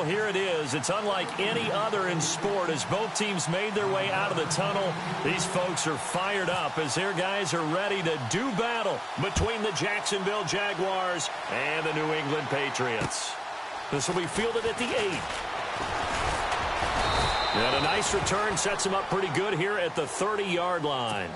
here it is. It's unlike any other in sport as both teams made their way out of the tunnel. These folks are fired up as their guys are ready to do battle between the Jacksonville Jaguars and the New England Patriots. This will be fielded at the 8. And a nice return sets him up pretty good here at the 30-yard line.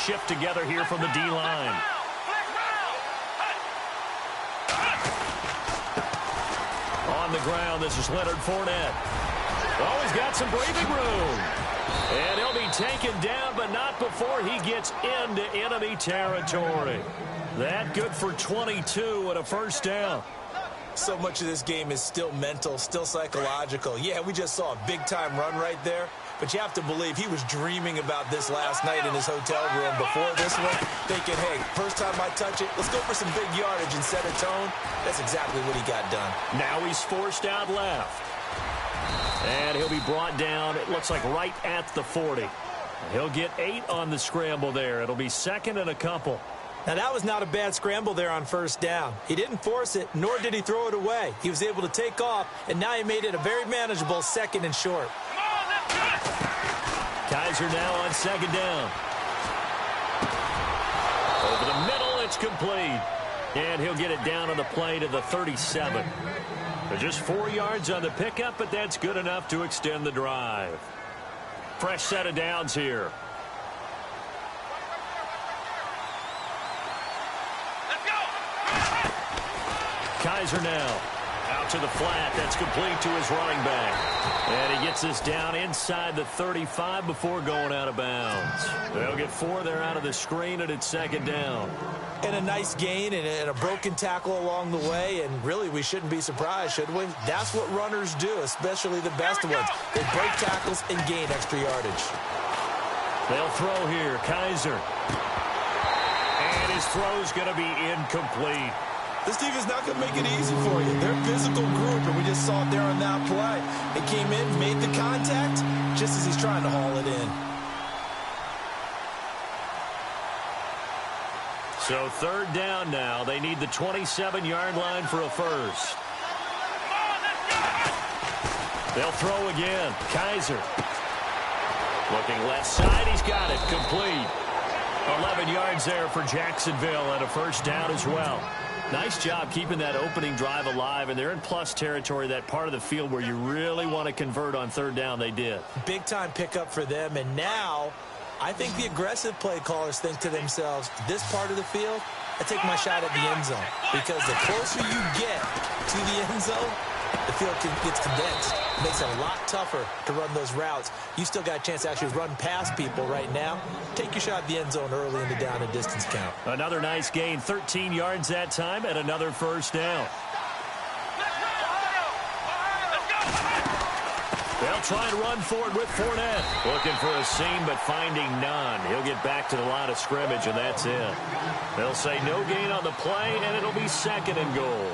Shift together here from the D-line. On the ground, this is Leonard Fournette. Oh, he's got some breathing room. And he'll be taken down, but not before he gets into enemy territory. That good for 22 and a first down. So much of this game is still mental, still psychological. Yeah, we just saw a big-time run right there. But you have to believe he was dreaming about this last night in his hotel room before this one, thinking, hey, first time I touch it, let's go for some big yardage and set a tone. That's exactly what he got done. Now he's forced out left. And he'll be brought down, it looks like right at the 40. He'll get 8 on the scramble there. It'll be second and a couple. Now, that was not a bad scramble there on first down. He didn't force it, nor did he throw it away. He was able to take off, and now he made it a very manageable second and short. Kizer now on second down. Over the middle, it's complete. And he'll get it down on the play to the 37. Just 4 yards on the pickup, but that's good enough to extend the drive. Fresh set of downs here. Kizer now out to the flat. That's complete to his running back. And he gets this down inside the 35 before going out of bounds. They'll get 4 there out of the screen, and it's second down. And a nice gain and a broken tackle along the way. And really, we shouldn't be surprised, should we? That's what runners do, especially the best ones. They break tackles and gain extra yardage. They'll throw here. Kizer. And his throw's going to be incomplete. This team is not going to make it easy for you. They're a physical group, and we just saw it there on that play. They came in, made the contact, just as he's trying to haul it in. So third down now. They need the 27-yard line for a first. They'll throw again. Kizer. Looking left side. He's got it. Complete. 11 yards there for Jacksonville and a first down as well. Nice job keeping that opening drive alive, and they're in plus territory, that part of the field where you really want to convert on third down. They did. Big-time pickup for them, and now I think the aggressive play callers think to themselves, this part of the field, I take my shot at the end zone, because the closer you get to the end zone, the field gets condensed. It makes it a lot tougher to run those routes. You still got a chance to actually run past people right now. Take your shot at the end zone early in the down and distance count. Another nice gain, 13 yards that time, and another first down. They'll try and run forward with Fournette. Looking for a seam, but finding none. He'll get back to the line of scrimmage, and that's it. They'll say no gain on the play, and it'll be second and goal.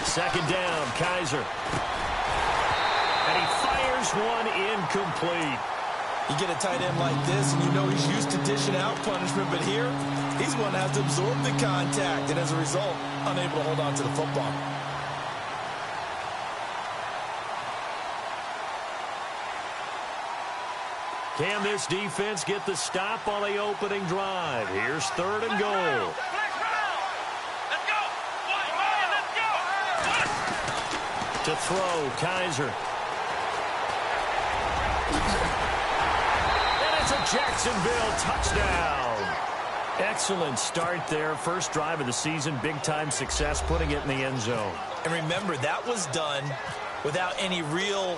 Second down, Kizer. And he fires one incomplete. You get a tight end like this, and you know he's used to dishing out punishment, but here, he's one that has to absorb the contact, and as a result, unable to hold on to the football. Can this defense get the stop on the opening drive? Here's 3rd and goal. To throw, Kaiser. And it's a Jacksonville touchdown. Excellent start there. First drive of the season. Big-time success putting it in the end zone. And remember, that was done without any real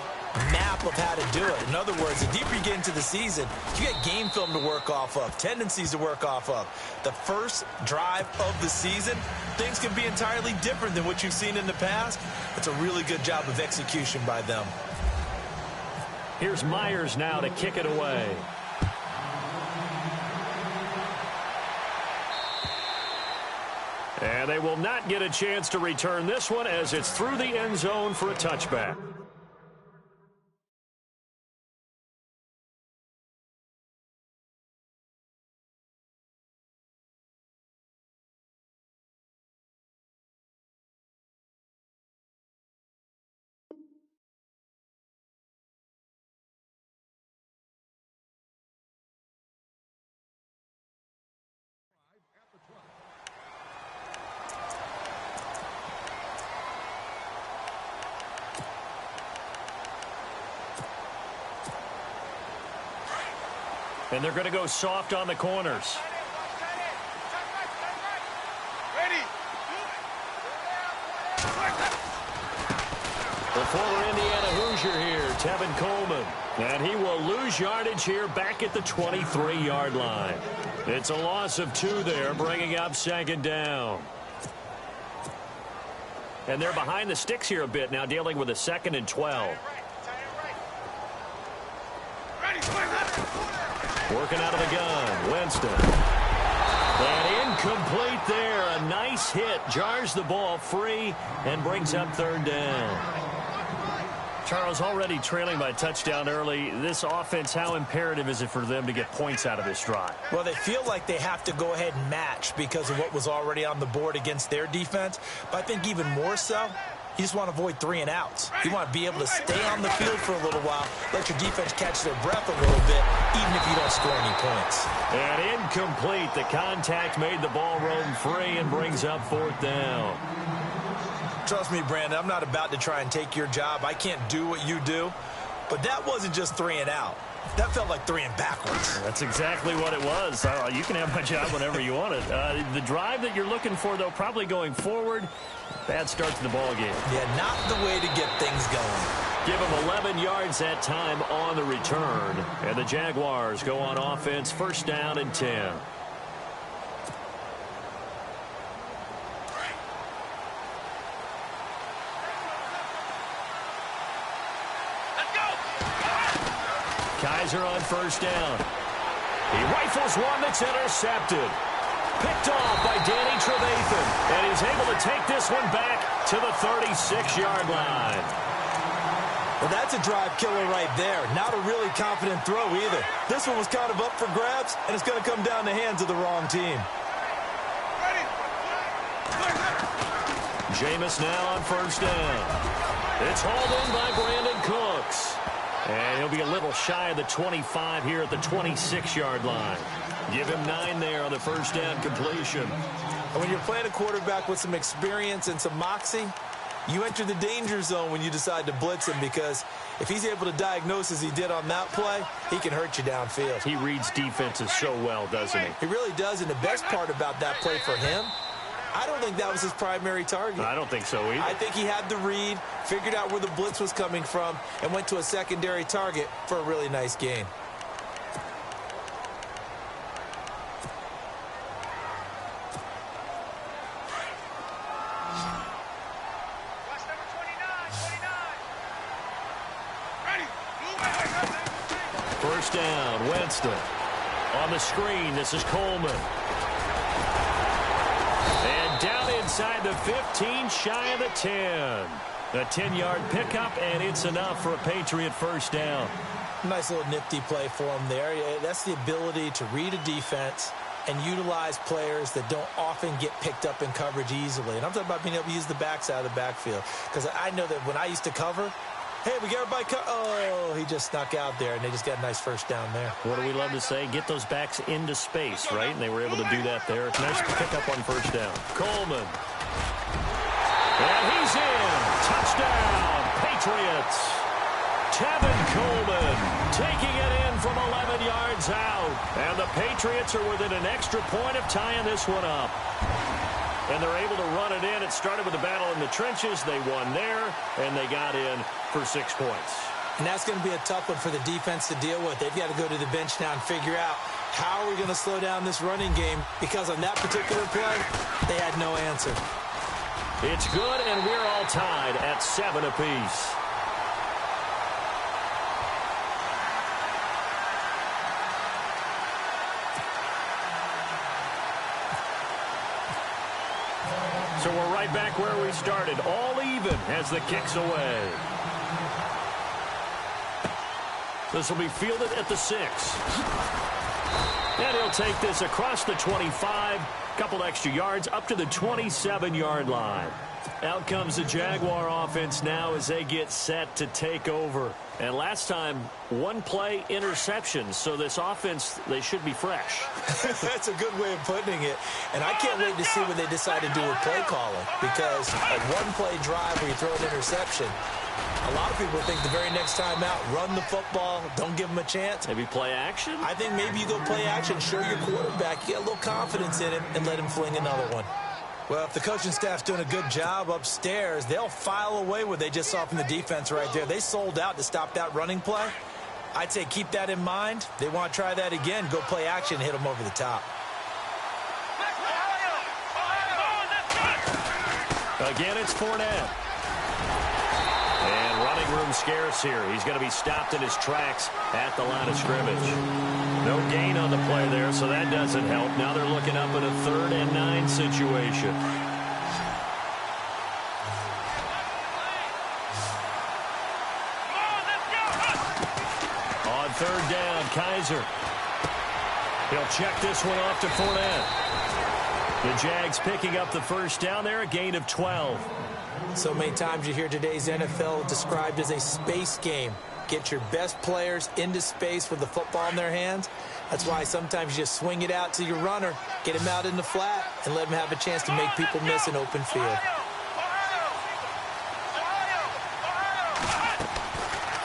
map of how to do it. In other words, the deeper you get into the season, you get game film to work off of, tendencies to work off of. The first drive of the season, things can be entirely different than what you've seen in the past. It's a really good job of execution by them. Here's Myers now to kick it away. And they will not get a chance to return this one as it's through the end zone for a touchback. And they're going to go soft on the corners. The former Indiana Hoosier here, Tevin Coleman. And he will lose yardage here back at the 23-yard line. It's a loss of 2 there, bringing up 2nd down. And they're behind the sticks here a bit now, dealing with a 2nd and 12. Working out of the gun, Winston. And incomplete there. A nice hit. Jars the ball free and brings up 3rd down. Charles, already trailing by touchdown early. This offense, how imperative is it for them to get points out of this drive? Well, they feel like they have to go ahead and match because of what was already on the board against their defense. But I think even more so, you just want to avoid 3 and outs. You want to be able to stay on the field for a little while, let your defense catch their breath a little bit, even if you don't score any points. And incomplete. The contact made the ball roam free and brings up 4th down. Trust me, Brandon, I'm not about to try and take your job. I can't do what you do. But that wasn't just 3 and out. That felt like 3 and backwards. That's exactly what it was. You can have my job whenever you want it. The drive that you're looking for, though, probably going forward, bad start to the ball game. Yeah, not the way to get things going. Give them 11 yards that time on the return. And the Jaguars go on offense, 1st down and 10. Kaiser on 1st down. He rifles one that's intercepted. Picked off by Danny Trevathan. And he's able to take this one back to the 36-yard line. Well, that's a drive killer right there. Not a really confident throw either. This one was kind of up for grabs, and it's going to come down the hands of the wrong team. Jameis now on 1st down. It's hauled in by Brandon Cooks. And he'll be a little shy of the 25 here at the 26-yard line. Give him 9 there on the 1st down completion. And when you're playing a quarterback with some experience and some moxie, you enter the danger zone when you decide to blitz him, because if he's able to diagnose as he did on that play, he can hurt you downfield. He reads defenses so well, doesn't he? He really does, and the best part about that play for him, I don't think that was his primary target. I don't think so either. I think he had the read, figured out where the blitz was coming from, and went to a secondary target for a really nice gain. First down, Winston. On the screen, this is Coleman. And down inside the 15, shy of the 10. A 10-yard pickup, and it's enough for a Patriot first down. Nice little nifty play for him there. That's the ability to read a defense and utilize players that don't often get picked up in coverage easily. And I'm talking about being able to use the backside of the backfield. Because I know that when I used to cover, hey, we got everybody oh, he just snuck out there, and they just got a nice first down there. What do we love to say? Get those backs into space, right? And they were able to do that there. Nice pickup on first down. Coleman. And he's in. Touchdown, Patriots. Tevin Coleman taking it in from 11 yards out. And the Patriots are within an extra point of tying this one up. And they're able to run it in. It started with a battle in the trenches. They won there, and they got in for 6 points. And that's going to be a tough one for the defense to deal with. They've got to go to the bench now and figure out how are we going to slow down this running game, because on that particular play, they had no answer. It's good, and we're all tied at 7 apiece. So we're right back where we started, all even as the kick's away. This will be fielded at the 6. And he'll take this across the 25, couple extra yards up to the 27-yard line. Out comes the Jaguar offense now as they get set to take over. And last time, one play interception. So this offense, they should be fresh. That's a good way of putting it. And I can't wait to see what they decide to do with play calling. Because a one-play drive where you throw an interception, a lot of people think the very next time out, run the football, don't give them a chance. Maybe play action? I think maybe you go play action, show your quarterback, you get a little confidence in him, and let him fling another one. Well, if the coaching staff's doing a good job upstairs, they'll file away what they just saw from the defense right there. They sold out to stop that running play. I'd say keep that in mind. They want to try that again, go play action, hit them over the top. Again, it's Fournette. And running room scarce here. He's going to be stopped in his tracks at the line of scrimmage. No gain on the play there, so that doesn't help. Now they're looking up at a 3rd and 9 situation. On 3rd down, Kaiser. He'll check this one off to Fournette. The Jags picking up the first down there, a gain of 12. So many times you hear today's NFL described as a space game. Get your best players into space with the football in their hands. That's why sometimes you just swing it out to your runner, get him out in the flat, and let him have a chance to make people miss an open field.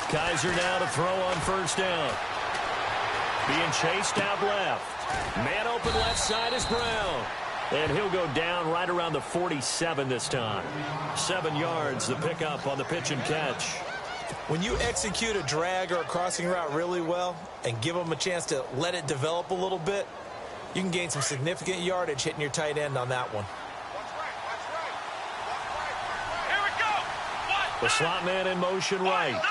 Kaiser now to throw on first down. Being chased out left. Man open left side is Brown. And he'll go down right around the 47 this time. 7 yards, the pickup on the pitch and catch. When you execute a drag or a crossing route really well and give them a chance to let it develop a little bit, you can gain some significant yardage hitting your tight end on that one. The slot man in motion right.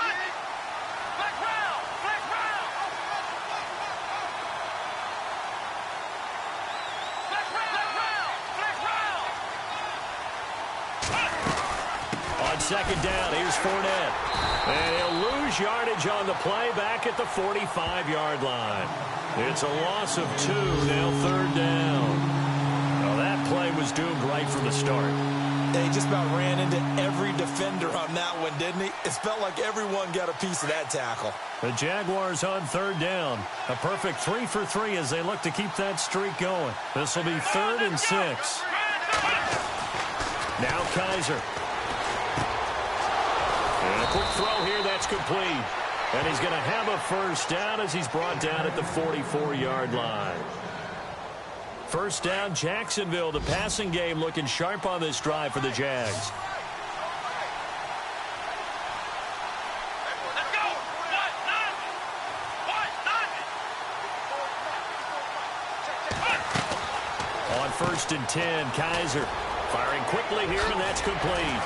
Second down, here's Fournette. And he'll lose yardage on the play back at the 45-yard line. It's a loss of 2, now 3rd down. Well, that play was doomed right from the start. They just about ran into every defender on that one, didn't he? It felt like everyone got a piece of that tackle. The Jaguars on 3rd down. A perfect 3 for 3 as they look to keep that streak going. This will be 3rd and 6. Now Kaiser. And a quick throw here, that's complete. And he's going to have a first down as he's brought down at the 44-yard line. First down, Jacksonville. The passing game looking sharp on this drive for the Jags. On 1st and 10, Kaiser firing quickly here, and that's complete.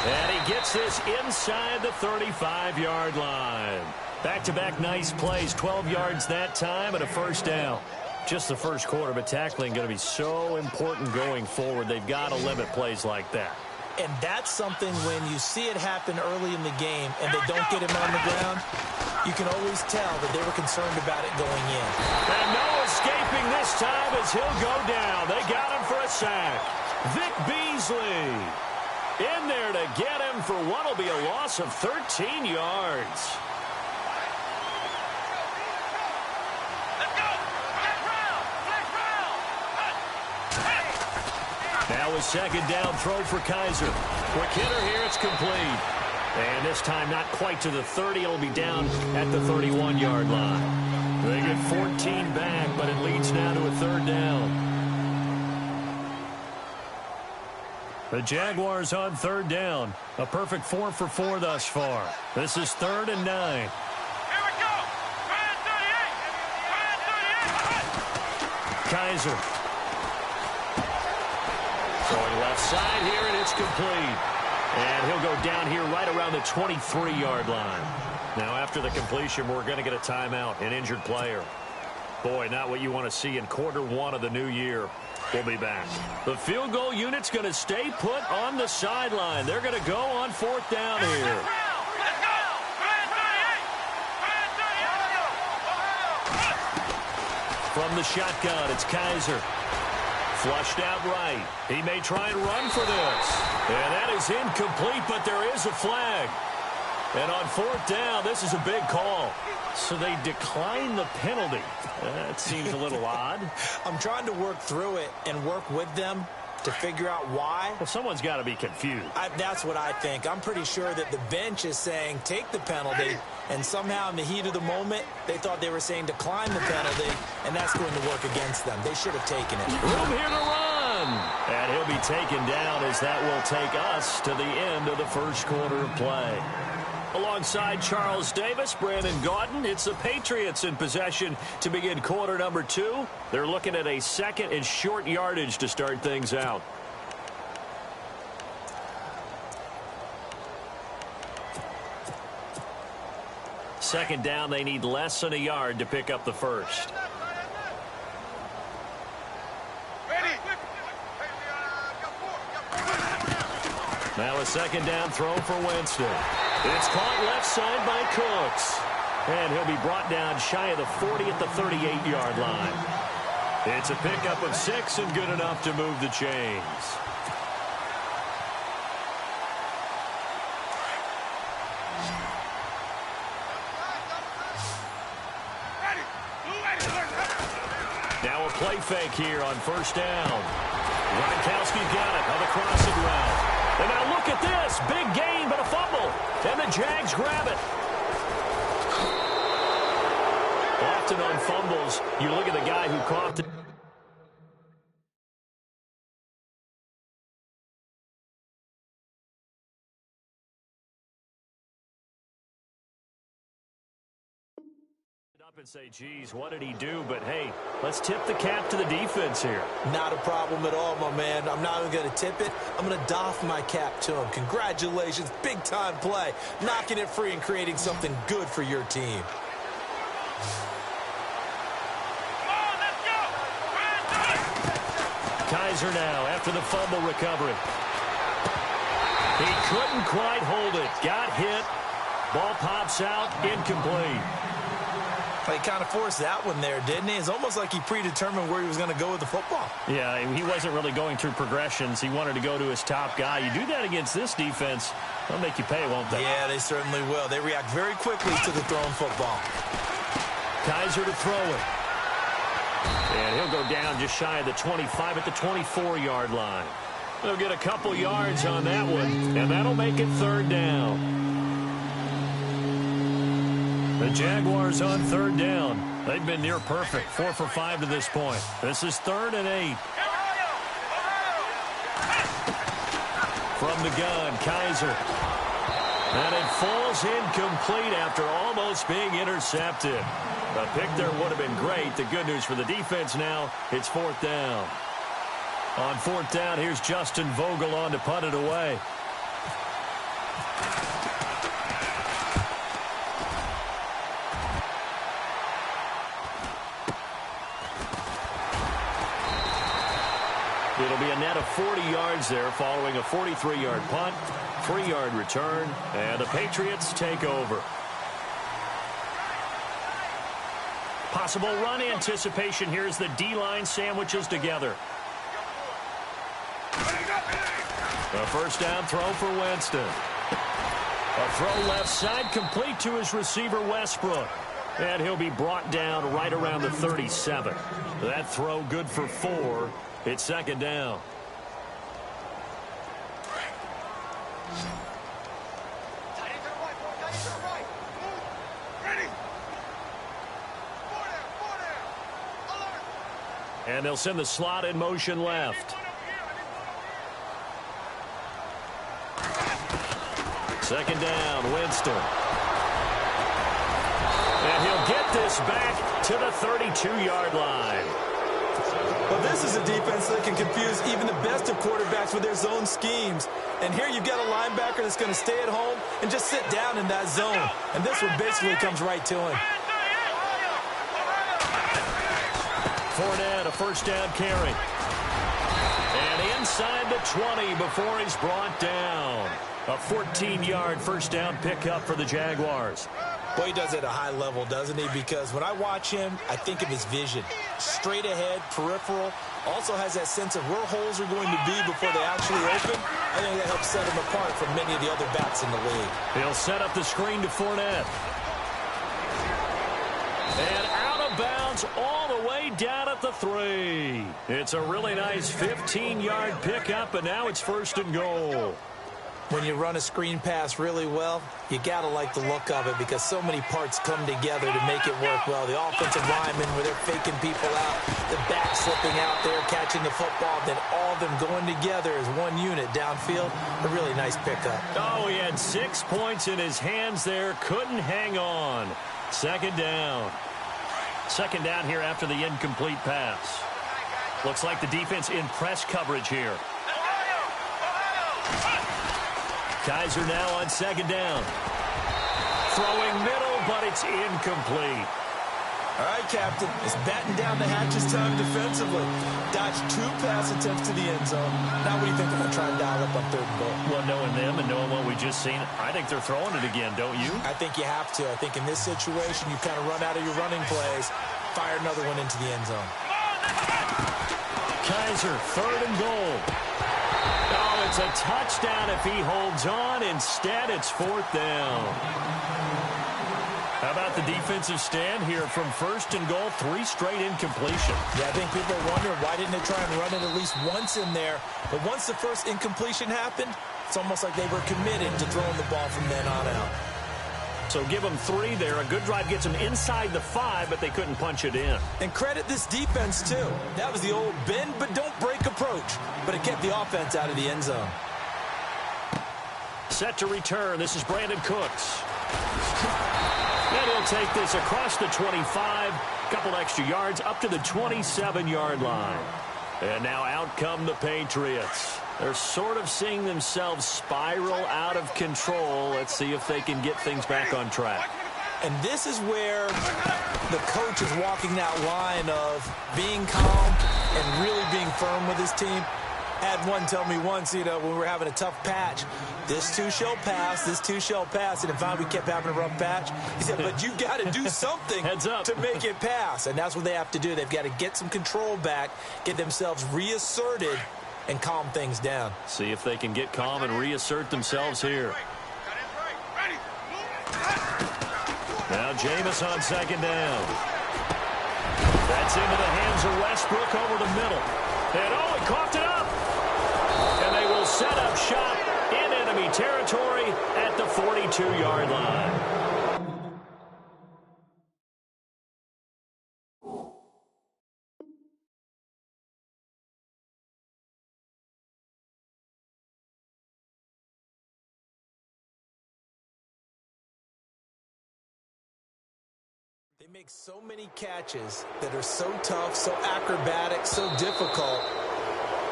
And he gets this inside the 35-yard line. Back-to-back nice plays, 12 yards that time and a first down. Just the first quarter, but tackling going to be so important going forward. They've got to limit plays like that. And that's something when you see it happen early in the game and they don't get him on the ground, you can always tell that they were concerned about it going in. And no escaping this time as he'll go down. They got him for a sack. Vic Beasley in there to get him for what will be a loss of 13 yards. Now a second down throw for Kaiser. Quick hitter here, it's complete. And this time not quite to the 30. It'll be down at the 31-yard line. They get 14 back, but it leads now to a third down. The Jaguars on third down. A perfect 4 for 4 thus far. This is 3rd and 9. Here we go. Kaiser. Throwing left side here, and it's complete. And he'll go down here right around the 23-yard line. Now, after the completion, we're going to get a timeout, an injured player. Boy, not what you want to see in quarter 1 of the new year. We'll be back. The field goal unit's going to stay put on the sideline. They're going to go on 4th down here. From the shotgun, it's Kaiser. Flushed out right. He may try and run for this. And that is incomplete, but there is a flag. And on 4th down, this is a big call. So they decline the penalty. That seems a little odd. I'm trying to work through it and work with them to figure out why. Well, someone's got to be confused. That's what I think. I'm pretty sure that the bench is saying take the penalty, and somehow in the heat of the moment, they thought they were saying decline the penalty, and that's going to work against them. They should have taken it. Room here to run. And he'll be taken down as that will take us to the end of the first quarter of play. Alongside Charles Davis, Brandon Gaudin, it's the Patriots in possession to begin quarter number 2. They're looking at a 2nd and short yardage to start things out. Second down, they need less than a yard to pick up the first. Now a second down throw for Winston. It's caught left side by Cooks. And he'll be brought down shy of the 40 at the 38-yard line. It's a pickup of 6 and good enough to move the chains. Now a play fake here on first down. Gronkowski got it on the crossing route. And now look at this. Big gain, but a fumble. And the Jags grab it. Often on fumbles, you look at the guy who caught it. Up and say, geez, what did he do? But, hey, let's tip the cap to the defense here. Not a problem at all, my man. I'm not even going to tip it. I'm going to doff my cap to him. Congratulations. Big-time play. Knocking it free and creating something good for your team. Kaiser now after the fumble recovery. He couldn't quite hold it. Got hit. Ball pops out. Incomplete. He kind of forced that one there, didn't he? It's almost like he predetermined where he was going to go with the football. Yeah, he wasn't really going through progressions. He wanted to go to his top guy. You do that against this defense, they'll make you pay, won't they? Yeah, they certainly will. They react very quickly to the thrown football. Kaiser to throw it. And he'll go down just shy of the 25 at the 24-yard line. They'll get a couple yards on that one, and that'll make it third down. The Jaguars on third down. They've been near perfect, 4 for 5 to this point. This is 3rd and 8. From the gun, Kaiser. And it falls incomplete after almost being intercepted. A pick there would have been great. The good news for the defense now, it's 4th down. On 4th down, here's Justin Vogel on to punt it away. It'll be a net of 40 yards there following a 43-yard punt, 3-yard return, and the Patriots take over. Possible run anticipation here as the D-line sandwiches together. A first down throw for Winston. A throw left side complete to his receiver Westbrook. And he'll be brought down right around the 37. That throw good for 4. It's second down. And they'll send the slot in motion left. Second down, Winston. And he'll get this back to the 32-yard line. Well, this is a defense that can confuse even the best of quarterbacks with their zone schemes. And here you've got a linebacker that's going to stay at home and just sit down in that zone. And this one basically comes right to him. Fournette, a first down carry. And inside the 20 before he's brought down. A 14-yard first down pickup for the Jaguars. Boy, he does it at a high level, doesn't he? Because when I watch him, I think of his vision. Straight ahead, peripheral. Also has that sense of where holes are going to be before they actually open. I think that helps set him apart from many of the other backs in the league. He'll set up the screen to Fournette. And out of bounds all the way down at the 3. It's a really nice 15-yard pickup, and now it's first and goal. When you run a screen pass really well, you got to like the look of it because so many parts come together to make it work well. The offensive linemen, where they're faking people out, the back slipping out there, catching the football, then all of them going together as one unit downfield. A really nice pickup. Oh, he had 6 points in his hands there. Couldn't hang on. Second down. Second down here after the incomplete pass. Looks like the defense in press coverage here. Kizer now on second down. Throwing middle, but it's incomplete. All right, Captain. It's batting down the hatches time defensively. Dodged 2 pass attempts to the end zone. Now what do you think they're going to try and dial up on third and goal? Well, knowing them and knowing what we just seen, I think they're throwing it again, don't you? I think you have to. I think in this situation, you kind of run out of your running plays, fire another one into the end zone. Kizer, third and goal. Oh, it's a touchdown if he holds on. Instead, it's fourth down. How about the defensive stand here from first and goal, 3 straight incompletion? Yeah, I think people are wondering why didn't they try and run it at least once in there. But once the first incompletion happened, it's almost like they were committed to throwing the ball from then on out. So give them 3 there. A good drive gets them inside the 5, but they couldn't punch it in. And credit this defense, too. That was the old bend but don't break approach. But it kept the offense out of the end zone. Set to return. This is Brandon Cooks. And he'll take this across the 25. Couple extra yards up to the 27-yard line. And now out come the Patriots. They're sort of seeing themselves spiral out of control. Let's see if they can get things back on track. And this is where the coach is walking that line of being calm and really being firm with his team. Had one tell me once, when we were having a tough patch, this too shall pass, this too shall pass. And finally we kept having a rough patch. He said, but you got to do something Heads up. to make it pass. And that's what they have to do. They've got to get some control back, get themselves reasserted, and calm things down. See if they can get calm and reassert themselves here. Now Jameis on second down. That's into the hands of Westbrook over the middle. And oh, he coughed it up. And they will set up shop in enemy territory at the 42-yard line. They make so many catches that are so tough, so acrobatic, so difficult,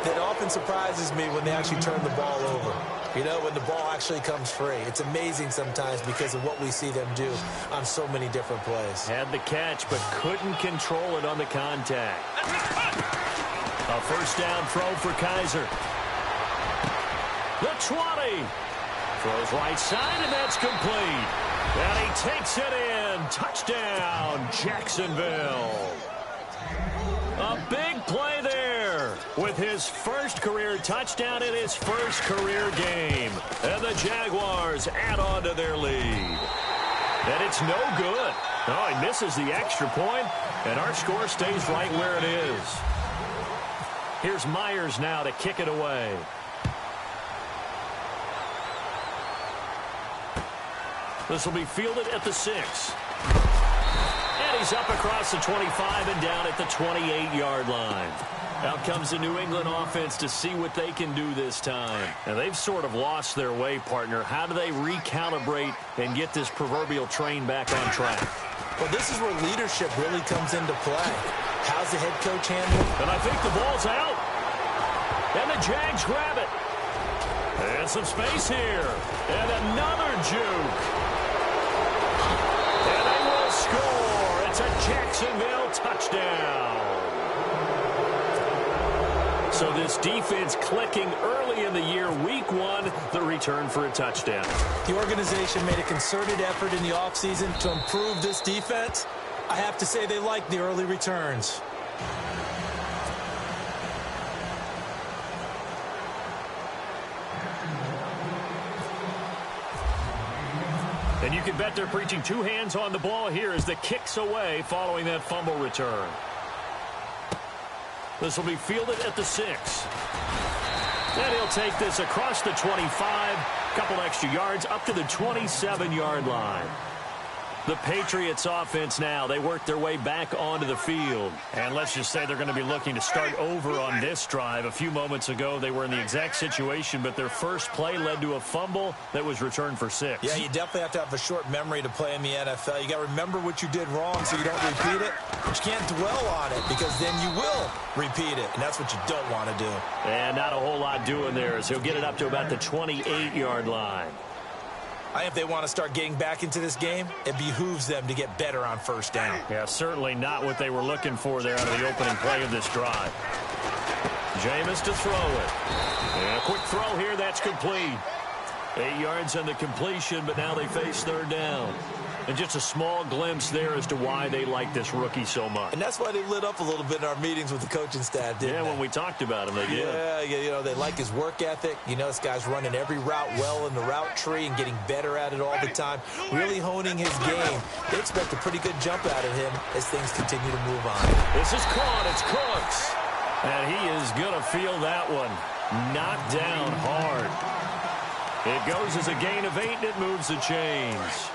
that often surprises me when they actually turn the ball over. When the ball actually comes free. It's amazing sometimes because of what we see them do on so many different plays. Had the catch, but couldn't control it on the contact. A first down throw for Kaiser. The 20. Throws right side, and that's complete. And he takes it in. Touchdown, Jacksonville. A big play there with his first career touchdown in his first career game. And the Jaguars add on to their lead. And it's no good. Oh, he misses the extra point, and our score stays right where it is. Here's Myers now to kick it away. This will be fielded at the 6. And he's up across the 25 and down at the 28-yard line. Out comes the New England offense to see what they can do this time. And they've sort of lost their way, partner. How do they recalibrate and get this proverbial train back on track? Well, this is where leadership really comes into play. How's the head coach handling it? And I think the ball's out. And the Jags grab it. And some space here. And another juke. And they will score. It's a Jacksonville touchdown. So this defense clicking early in the year, week 1, the return for a touchdown. The organization made a concerted effort in the offseason to improve this defense. I have to say they like the early returns. And you can bet they're preaching 2 hands on the ball here as the kick's away following that fumble return. This will be fielded at the 6. And he'll take this across the 25, couple extra yards up to the 27-yard line. The Patriots offense now, they work their way back onto the field. And let's just say they're going to be looking to start over on this drive. A few moments ago, they were in the exact situation, but their first play led to a fumble that was returned for 6. Yeah, you definitely have to have a short memory to play in the NFL. You got to remember what you did wrong so you don't repeat it. But you can't dwell on it because then you will repeat it, and that's what you don't want to do. And not a whole lot doing there as he'll get it up to about the 28-yard line. I think if they want to start getting back into this game, it behooves them to get better on first down. Yeah, certainly not what they were looking for there out of the opening play of this drive. Jameis to throw it. And a quick throw here, that's complete. 8 yards on the completion, but now they face third down. And just a small glimpse there as to why they like this rookie so much. And that's why they lit up a little bit in our meetings with the coaching staff, didn't they? Yeah, when we talked about him, they did. Yeah, you know, they like his work ethic. You know, this guy's running every route well in the route tree and getting better at it all the time, really honing his game. They expect a pretty good jump out of him as things continue to move on. This is caught. It's Cooks. And he is going to feel that one. Knocked down hard. It goes as a gain of 8, and it moves the chains.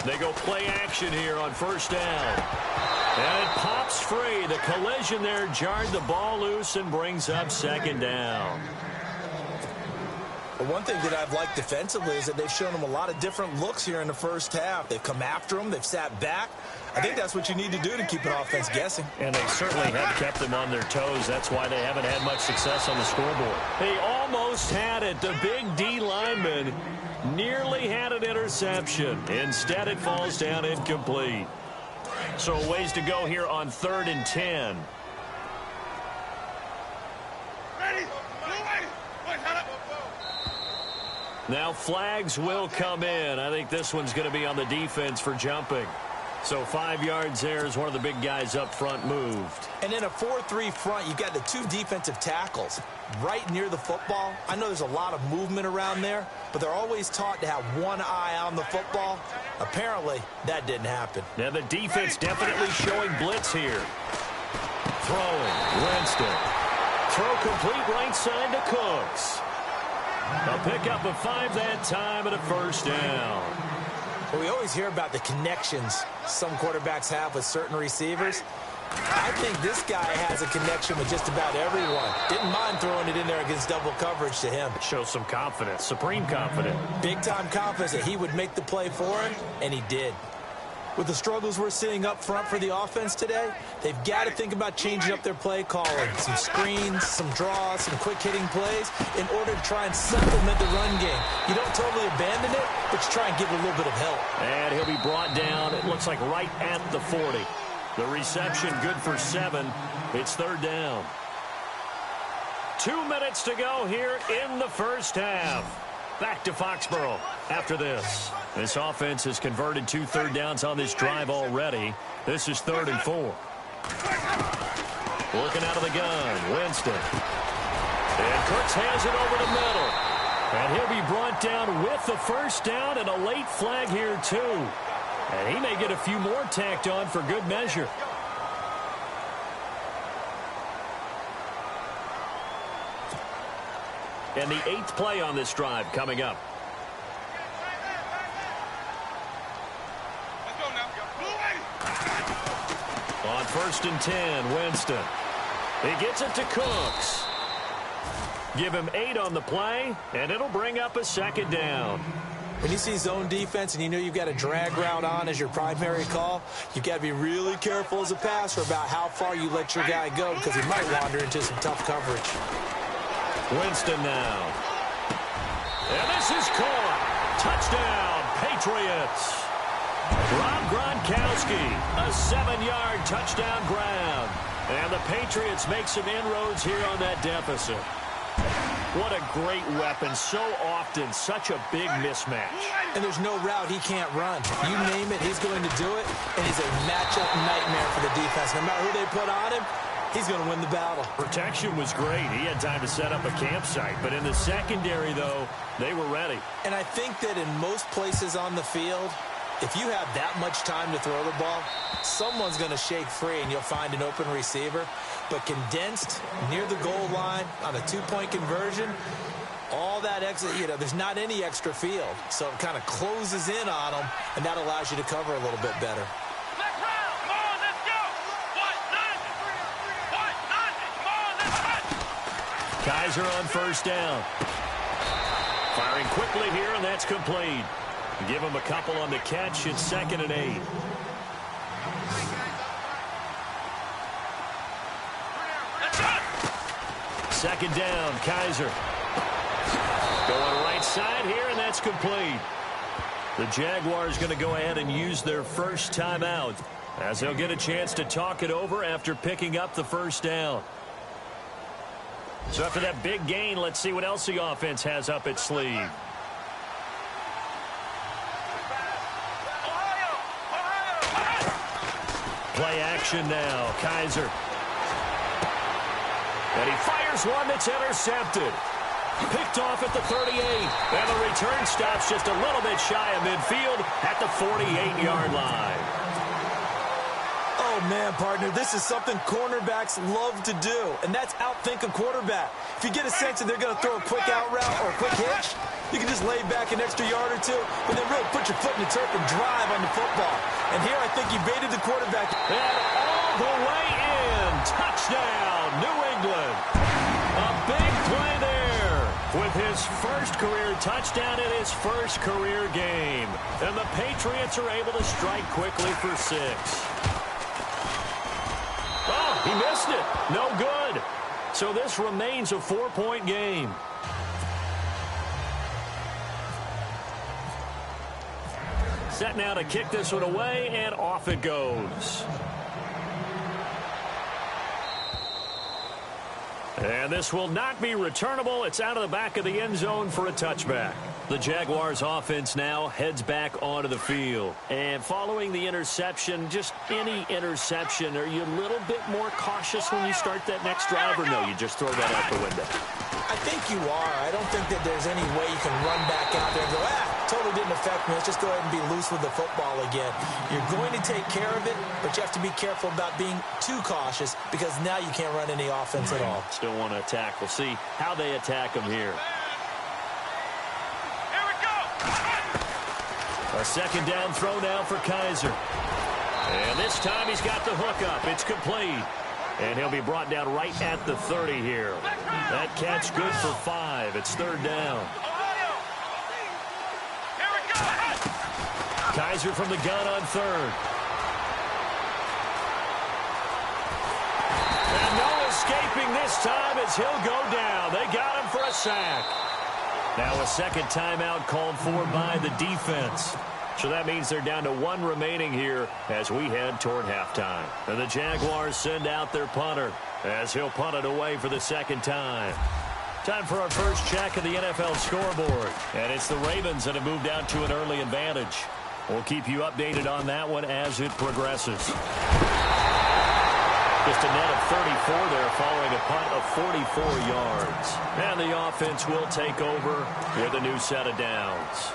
They go play action here on first down. And it pops free. The collision there jarred the ball loose and brings up second down. But one thing that I've liked defensively is that they've shown them a lot of different looks here in the first half. They've come after them. They've sat back. I think that's what you need to do to keep an offense guessing. And they certainly have kept them on their toes. That's why they haven't had much success on the scoreboard. They almost had it. The big D lineman nearly had an interception. Instead, it falls down incomplete. So a ways to go here on 3rd and 10. Now flags will come in. I think this one's going to be on the defense for jumping. So 5 yards there as one of the big guys up front moved. And in a 4-3 front, you've got the 2 defensive tackles right near the football. I know there's a lot of movement around there, but they're always taught to have one eye on the football. Apparently, that didn't happen. Now the defense definitely showing blitz here. Throwing. Winston. Throw complete right side to Cooks. A pickup of 5 that time and a first down. Well, we always hear about the connections some quarterbacks have with certain receivers. I think this guy has a connection with just about everyone. Didn't mind throwing it in there against double coverage to him. Shows some confidence, supreme confidence. Big-time confidence that he would make the play for him, and he did. With the struggles we're seeing up front for the offense today, they've got to think about changing up their play calling. Some screens, some draws, some quick-hitting plays in order to try and supplement the run game. You don't totally abandon it, but you try and give it a little bit of help. And he'll be brought down, it looks like right at the 40. The reception good for 7. It's third down. 2 minutes to go here in the first half. Back to Foxborough after this. This offense has converted 2 third downs on this drive already. This is 3rd and 4. Working out of the gun, Winston. And Cooks has it over the middle. And he'll be brought down with the first down and a late flag here too. And he may get a few more tacked on for good measure. And the 8th play on this drive coming up. On 1st and 10, Winston. He gets it to Cooks. Give him 8 on the play, and it'll bring up a 2nd down. When you see zone defense and you know you've got a drag route on as your primary call, you've got to be really careful as a passer about how far you let your guy go because he might wander into some tough coverage. Winston now. And this is caught. Touchdown, Patriots. Rob Gronkowski, a 7-yard touchdown grab. And the Patriots make some inroads here on that deficit. What a great weapon. So often, such a big mismatch. And there's no route he can't run. You name it, he's going to do it. And he's a matchup nightmare for the defense. No matter who they put on him, he's going to win the battle. Protection was great. He had time to set up a campsite. But in the secondary, though, they were ready. And I think that in most places on the field, if you have that much time to throw the ball, someone's going to shake free and you'll find an open receiver. But condensed near the goal line on a 2-point conversion, all that extra, there's not any extra field. So it kind of closes in on them, and that allows you to cover a little bit better. Kizer on 1st down. Firing quickly here, and that's complete. Give him a couple on the catch. It's 2nd and 8. Second down, Kizer. Going right side here, and that's complete. The Jaguars going to go ahead and use their first timeout as they'll get a chance to talk it over after picking up the first down. So after that big gain, let's see what else the offense has up its sleeve. Play action now, Kizer. And he fires one that's intercepted. Picked off at the 38. And the return stops just a little bit shy of midfield at the 48-yard line. Oh, man, partner, this is something cornerbacks love to do, and that's outthink a quarterback. If you get a sense that they're going to throw a quick out route or a quick hitch, you can just lay back an extra yard or two, but then really put your foot in the turf and drive on the football. And here I think you baited the quarterback. And all the way in. Touchdown, New England. A big play there with his first career touchdown in his first career game. And the Patriots are able to strike quickly for 6. Oh, he missed it. No good. So this remains a 4-point game. Set now to kick this one away, and off it goes. And this will not be returnable. It's out of the back of the end zone for a touchback. The Jaguars offense now heads back onto the field. And following the interception, just any interception, are you a little bit more cautious when you start that next drive, or no, you just throw that out the window? I think you are. I don't think that there's any way you can run back out there and go, totally didn't affect me. Let's just go ahead and be loose with the football again. You're going to take care of it, but you have to be careful about being too cautious because now you can't run any offense at all. Still want to attack. We'll see how they attack him here. Here we go. A second down throw now for Kizer. And this time he's got the hook up. It's complete. And he'll be brought down right at the 30 here. That catch good for 5. It's 3rd down. Kizer from the gun on third. And no escaping this time as he'll go down. They got him for a sack. Now a second timeout called for by the defense. So that means they're down to one remaining here as we head toward halftime. And the Jaguars send out their punter as he'll punt it away for the second time. Time for our first check of the NFL scoreboard. And it's the Ravens that have moved out to an early advantage. We'll keep you updated on that one as it progresses. Just a net of 34 there following a punt of 44 yards. And the offense will take over with a new set of downs.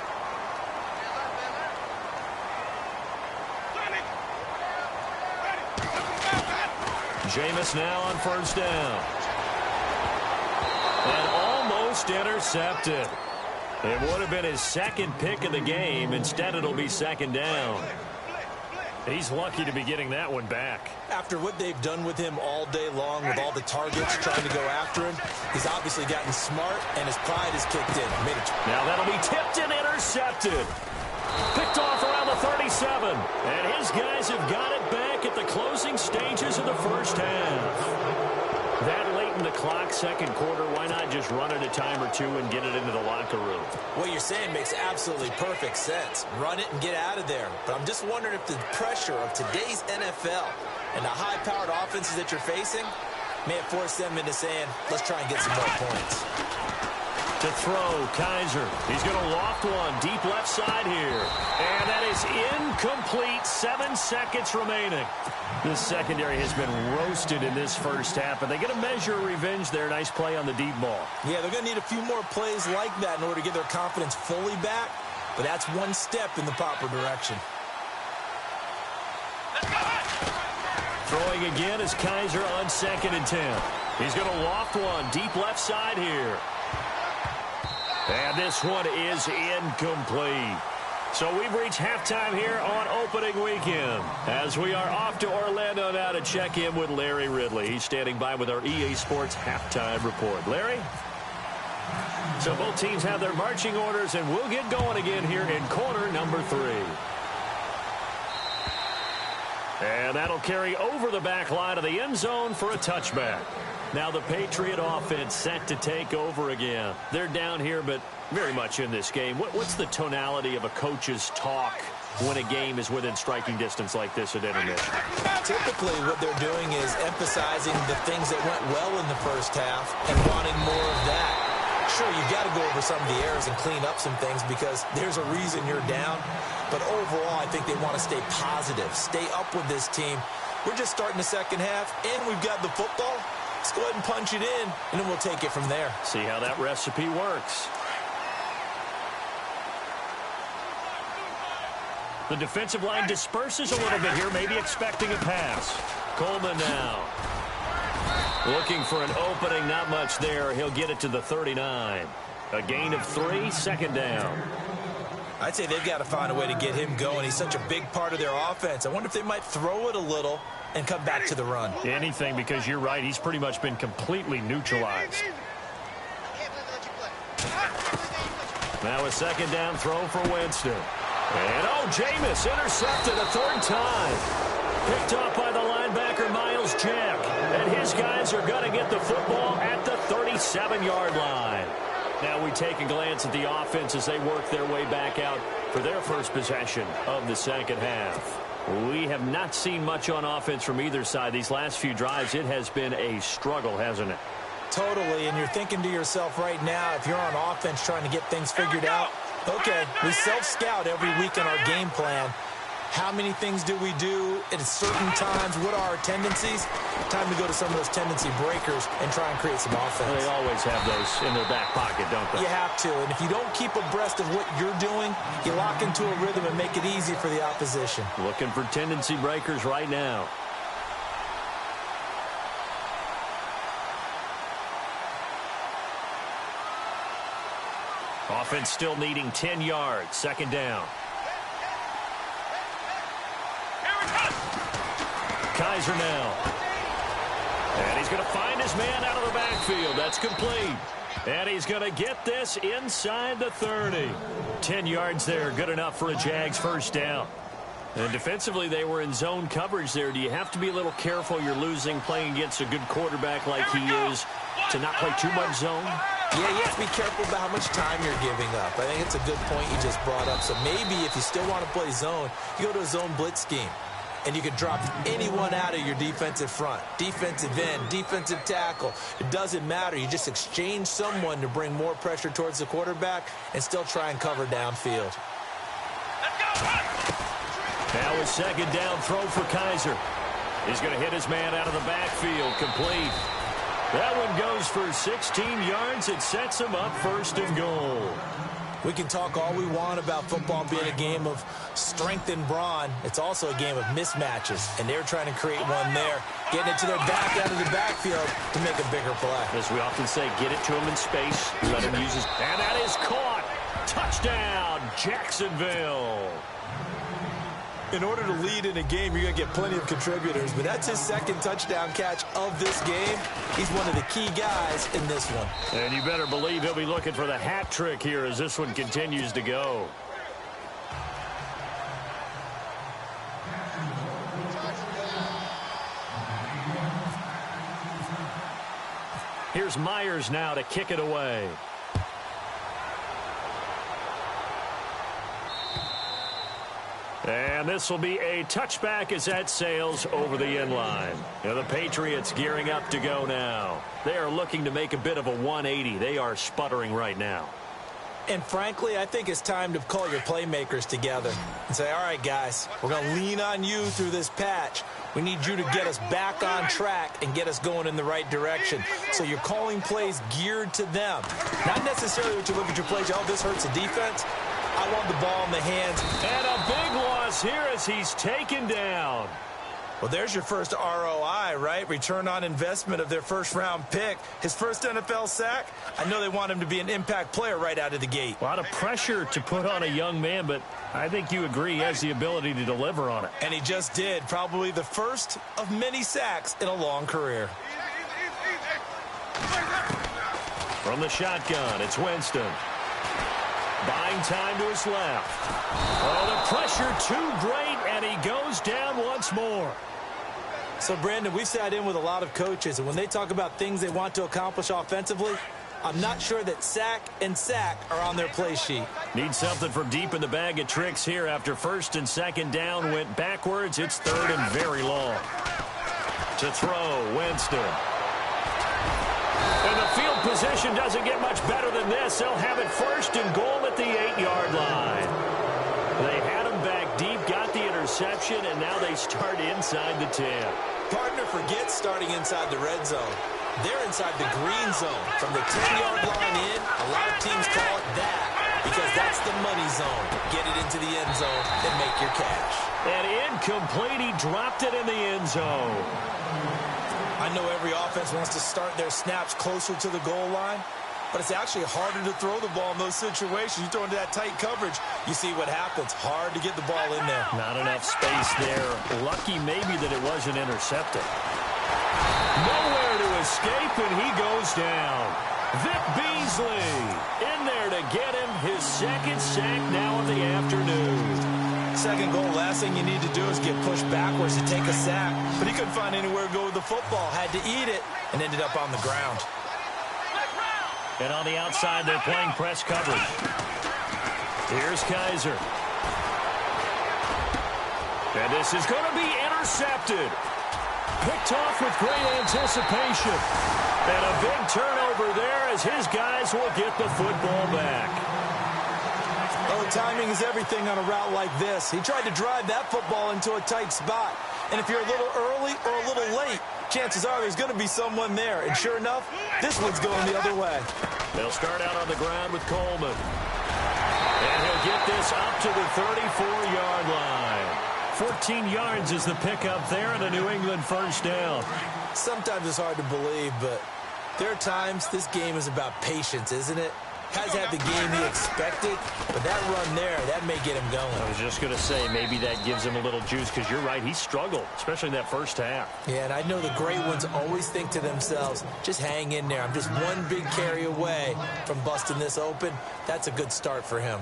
Jameis now on first down. And almost intercepted. It would have been his second pick of the game. Instead, it'll be second down. He's lucky to be getting that one back. After what they've done with him all day long with all the targets trying to go after him, he's obviously gotten smart and his pride has kicked in. Now that'll be tipped and intercepted. Picked off around the 37. And his guys have got it back at the closing stages of the first half. That late in the clock, second quarter, why not just run it a time or two and get it into the locker room? What you're saying makes absolutely perfect sense. Run it and get out of there. But I'm just wondering if the pressure of today's NFL and the high-powered offenses that you're facing may have forced them into saying, let's try and get some more points. To throw, Kizer. He's going to loft one deep left side here. And that is incomplete. 7 seconds remaining. This secondary has been roasted in this first half, but they get a measure of revenge there. Nice play on the deep ball. Yeah, they're going to need a few more plays like that in order to get their confidence fully back, but that's one step in the proper direction. Throwing again is Kizer on 2nd and 10. He's going to loft one deep left side here. And this one is incomplete. So we've reached halftime here on opening weekend as we are off to Orlando now to check in with Larry Ridley. He's standing by with our EA Sports halftime report. Larry? So both teams have their marching orders, and we'll get going again here in quarter number 3. And that'll carry over the back line of the end zone for a touchback. Now the Patriot offense set to take over again. They're down here, but very much in this game. What's the tonality of a coach's talk when a game is within striking distance like this at intermission? Typically what they're doing is emphasizing the things that went well in the first half and wanting more of that. Sure, you've got to go over some of the errors and clean up some things because there's a reason you're down. But overall, I think they want to stay positive, stay up with this team. We're just starting the second half, and we've got the football. Let's go ahead and punch it in, and then we'll take it from there. See how that recipe works. The defensive line disperses a little bit here, maybe expecting a pass. Coleman now. Looking for an opening, not much there. He'll get it to the 39. A gain of 3, second down. I'd say they've got to find a way to get him going. He's such a big part of their offense. I wonder if they might throw it a little and come back to the run. Anything, because you're right. He's pretty much been completely neutralized. Now a second down throw for Winston. And, Jameis intercepted a third time. Picked off by the linebacker, Miles Jack. And his guys are going to get the football at the 37-yard line. Now we take a glance at the offense as they work their way back out for their first possession of the second half. We have not seen much on offense from either side. These last few drives, it has been a struggle, hasn't it? Totally, and you're thinking to yourself right now, if you're on offense trying to get things figured out, okay, we self-scout every week in our game plan. How many things do we do at certain times? What are our tendencies? Time to go to some of those tendency breakers and try and create some offense. Well, they always have those in their back pocket, don't they? You have to, and if you don't keep abreast of what you're doing, you lock into a rhythm and make it easy for the opposition. Looking for tendency breakers right now. Offense still needing 10 yards. Second down. Kizer now. And he's going to find his man out of the backfield. That's complete. And he's going to get this inside the 30. 10 yards there, good enough for a Jags first down. And defensively, they were in zone coverage there. Do you have to be a little careful? You're losing playing against a good quarterback like he is to not play too much zone? Yeah, you have to be careful about how much time you're giving up. I think it's a good point you just brought up. So maybe if you still want to play zone, you go to a zone blitz scheme. And you can drop anyone out of your defensive front. Defensive end, defensive tackle. It doesn't matter. You just exchange someone to bring more pressure towards the quarterback and still try and cover downfield. Now a second down throw for Kaiser. He's going to hit his man out of the backfield. Complete. That one goes for 16 yards. It sets him up first and goal. We can talk all we want about football being a game of strength and brawn. It's also a game of mismatches, and they're trying to create one there, getting it to their back out of the backfield to make a bigger play. As we often say, get it to him in space, let him use his... And that is caught. Touchdown, Jacksonville. In order to lead in a game, you're going to get plenty of contributors, but that's his second touchdown catch of this game. He's one of the key guys in this one. And you better believe he'll be looking for the hat trick here as this one continues to go. Here's Myers now to kick it away. And this will be a touchback as that sails over the end line. Now the Patriots gearing up to go now. They are looking to make a bit of a 180. They are sputtering right now. And frankly, I think it's time to call your playmakers together and say, all right, guys, we're going to lean on you through this patch. We need you to get us back on track and get us going in the right direction. So you're calling plays geared to them. Not necessarily when you look at your plays, oh, this hurts the defense. I want the ball in the hands. And a big loss here as he's taken down. Well, there's your first ROI, right? Return on investment of their first-round pick. His first NFL sack. I know they want him to be an impact player right out of the gate. A lot of pressure to put on a young man, but I think you agree he has the ability to deliver on it. And he just did. Probably the first of many sacks in a long career. From the shotgun, it's Winston. Buying time to his left. Oh, the pressure too great, and he goes down once more. So, Brandon, we've sat in with a lot of coaches, and when they talk about things they want to accomplish offensively, I'm not sure that sack and sack are on their play sheet. Need something from deep in the bag of tricks here. After first and second down went backwards, it's third and very long. To throw, Winston. And the field position doesn't get much better than this. They'll have it first and goal at the 8-yard line. They had him back deep, got the interception, and now they start inside the 10. Partner forgets starting inside the red zone. They're inside the green zone. From the 10-yard line in, a lot of teams call it that because that's the money zone. Get it into the end zone and make your cash. And incomplete. He dropped it in the end zone. I know every offense wants to start their snaps closer to the goal line, but it's actually harder to throw the ball in those situations. You throw into that tight coverage, you see what happens. Hard to get the ball in there. Not enough space there. Lucky maybe that it wasn't intercepted. Nowhere to escape, and he goes down. Vic Beasley in there to get him his second sack now of the afternoon. Second goal, last thing you need to do is get pushed backwards to take a sack. But he couldn't find anywhere to go with the football. Had to eat it and ended up on the ground. And on the outside, they're playing press coverage. Here's Kaiser. And this is going to be intercepted. Picked off with great anticipation. And a big turnover there as his guys will get the football back. Oh, timing is everything on a route like this. He tried to drive that football into a tight spot. And if you're a little early or a little late, chances are there's going to be someone there. And sure enough, this one's going the other way. They'll start out on the ground with Coleman. And he'll get this up to the 34-yard line. 14 yards is the pickup there and a New England first down. Sometimes it's hard to believe, but there are times this game is about patience, isn't it? Hasn't had the game he expected, but that run there, that may get him going. I was just going to say, maybe that gives him a little juice, because you're right, he struggled, especially in that first half. Yeah, and I know the great ones always think to themselves, just hang in there. I'm just one big carry away from busting this open. That's a good start for him.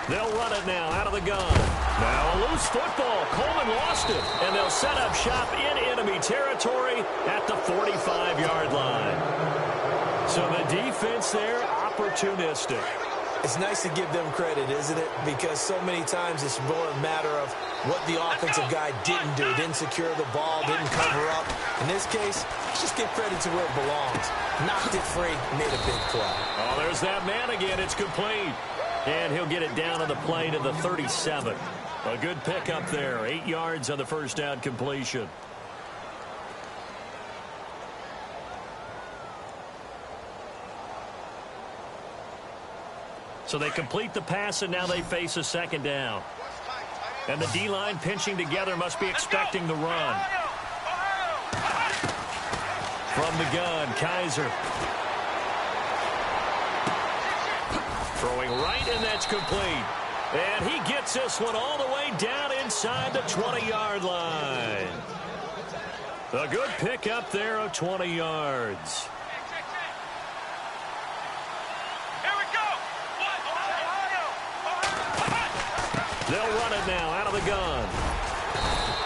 They'll run it now out of the gun. Now a loose football. Coleman lost it. And they'll set up shop in enemy territory at the 45-yard line. So the defense there, opportunistic. It's nice to give them credit, isn't it? Because so many times it's more a matter of what the offensive guy didn't do. Didn't secure the ball, didn't cover up. In this case, let's just give credit to where it belongs. Knocked it free, made a big play. Oh, there's that man again. It's complete. And he'll get it down on the play to the 37. A good pickup there. 8 yards on the first down completion. So they complete the pass, and now they face a second down. And the D-line pinching together must be expecting the run. From the gun, Kaiser. Throwing right, and that's complete. And he gets this one all the way down inside the 20-yard line. A good pickup there of 20 yards. They'll run it now out of the gun.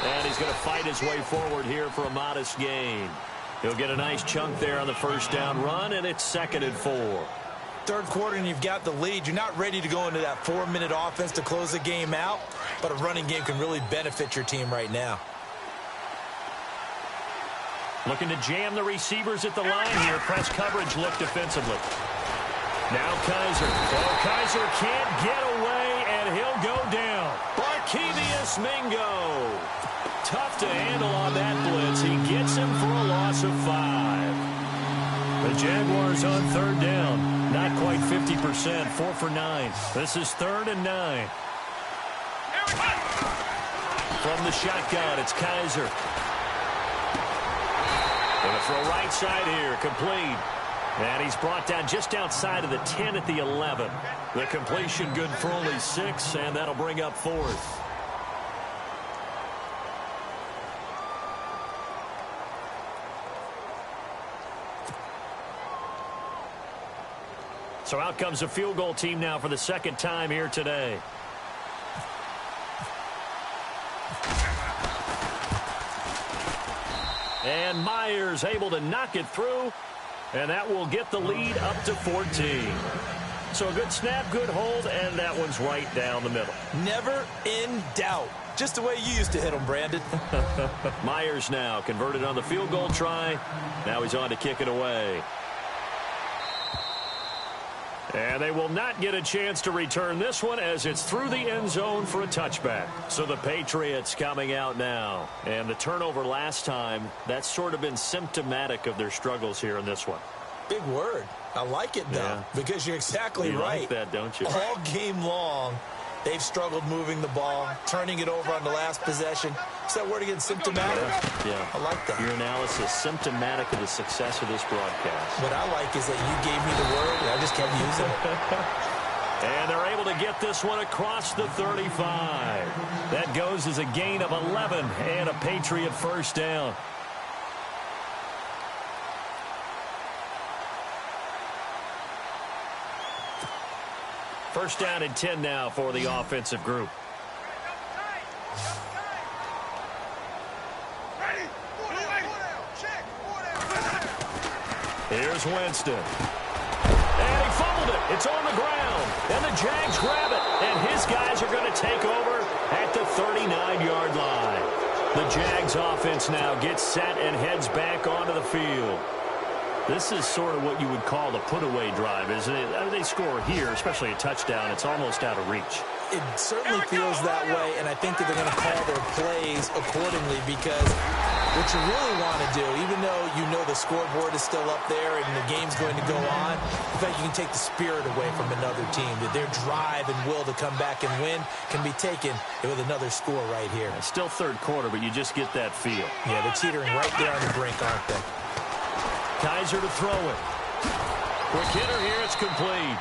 And he's going to fight his way forward here for a modest gain. He'll get a nice chunk there on the first down run, and it's 2nd and 4. Third quarter and you've got the lead. You're not ready to go into that 4-minute offense to close the game out, but a running game can really benefit your team right now. Looking to jam the receivers at the line here. Press coverage look defensively. Now Kaiser. Oh, Kaiser can't get away, and he'll go down. Barkevious Mingo. Tough to handle on that blitz. He gets him for a loss of 5. The Jaguars on third down. Not quite 50%. 4 for 9. This is 3rd and 9. From the shotgun, it's Kaiser. Going to throw right side here. Complete. And he's brought down just outside of the 10 at the 11. The completion good for only 6, and that'll bring up 4th. So out comes a field goal team now for the second time here today. And Myers able to knock it through. And that will get the lead up to 14. So a good snap, good hold, and that one's right down the middle. Never in doubt. Just the way you used to hit them, Brandon. Myers now converted on the field goal try. Now he's on to kick it away. And they will not get a chance to return this one as it's through the end zone for a touchback. So the Patriots coming out now. And the turnover last time, that's sort of been symptomatic of their struggles here in this one. Big word. I like it, though, because you're exactly right. You like that, don't you? All game long, they've struggled moving the ball, turning it over on the last possession. Is that word again, symptomatic? Yeah. I like that. Your analysis, symptomatic of the success of this broadcast. What I like is that you gave me the word, and I just kept using it. And they're able to get this one across the 35. That goes as a gain of 11 and a Patriot first down. First down and 10 now for the offensive group. Here's Winston. And he fumbled it. It's on the ground. And the Jags grab it. And his guys are going to take over at the 39-yard line. The Jags offense now gets set and heads back onto the field. This is sort of what you would call the put-away drive, isn't it? I mean, they score here, especially a touchdown. It's almost out of reach. It certainly feels that way, and I think that they're going to call their plays accordingly because What you really want to do, even though you know the scoreboard is still up there and the game's going to go on, in fact, you can take the spirit away from another team. That their drive and will to come back and win can be taken with another score right here. It's still third quarter, but you just get that feel. Yeah, they're teetering right there on the brink, aren't they? Kaiser to throw it. Quick hitter here, it's complete.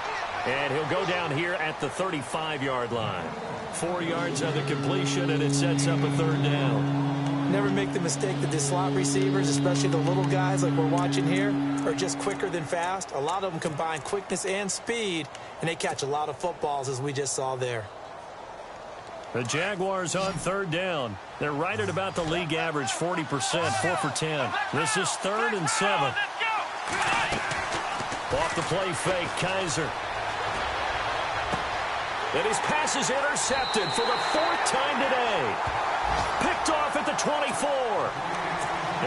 And he'll go down here at the 35-yard line. 4 yards on the completion, and it sets up a third down. Never make the mistake that the slot receivers, especially the little guys like we're watching here, are just quicker than fast. A lot of them combine quickness and speed, and they catch a lot of footballs, as we just saw there. The Jaguars on third down. They're right at about the league average, 40%, 4 for 10. This is 3rd and 7. Off the play fake, Kaiser. And his pass is intercepted for the 4th time today. Picked off at the 24.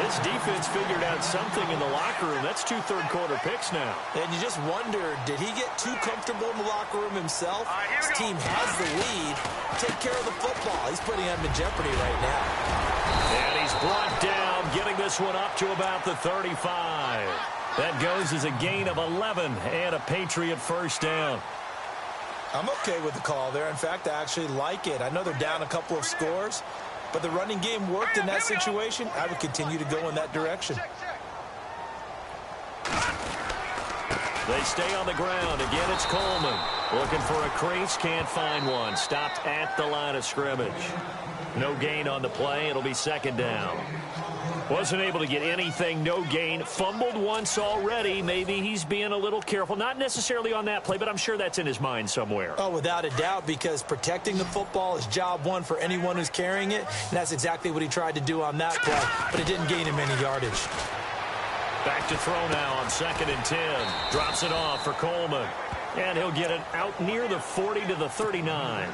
This defense figured out something in the locker room. That's 2 third-quarter picks now. And you just wonder, did he get too comfortable in the locker room himself? His team has the lead. Take care of the football. He's putting them in jeopardy right now. And he's brought down, getting this one up to about the 35. That goes as a gain of 11 and a Patriot first down. I'm okay with the call there. In fact, I actually like it. I know they're down a couple of scores, but the running game worked in that situation. I would continue to go in that direction. They stay on the ground. Again, it's Coleman. Looking for a crease, can't find one. Stopped at the line of scrimmage. No gain on the play. It'll be second down. Wasn't able to get anything, no gain. Fumbled once already. Maybe he's being a little careful. Not necessarily on that play, but I'm sure that's in his mind somewhere. Oh, without a doubt, because protecting the football is job one for anyone who's carrying it. And that's exactly what he tried to do on that play, but it didn't gain him any yardage. Back to throw now on 2nd and 10. Drops it off for Coleman. And he'll get it out near the 40 to the 39.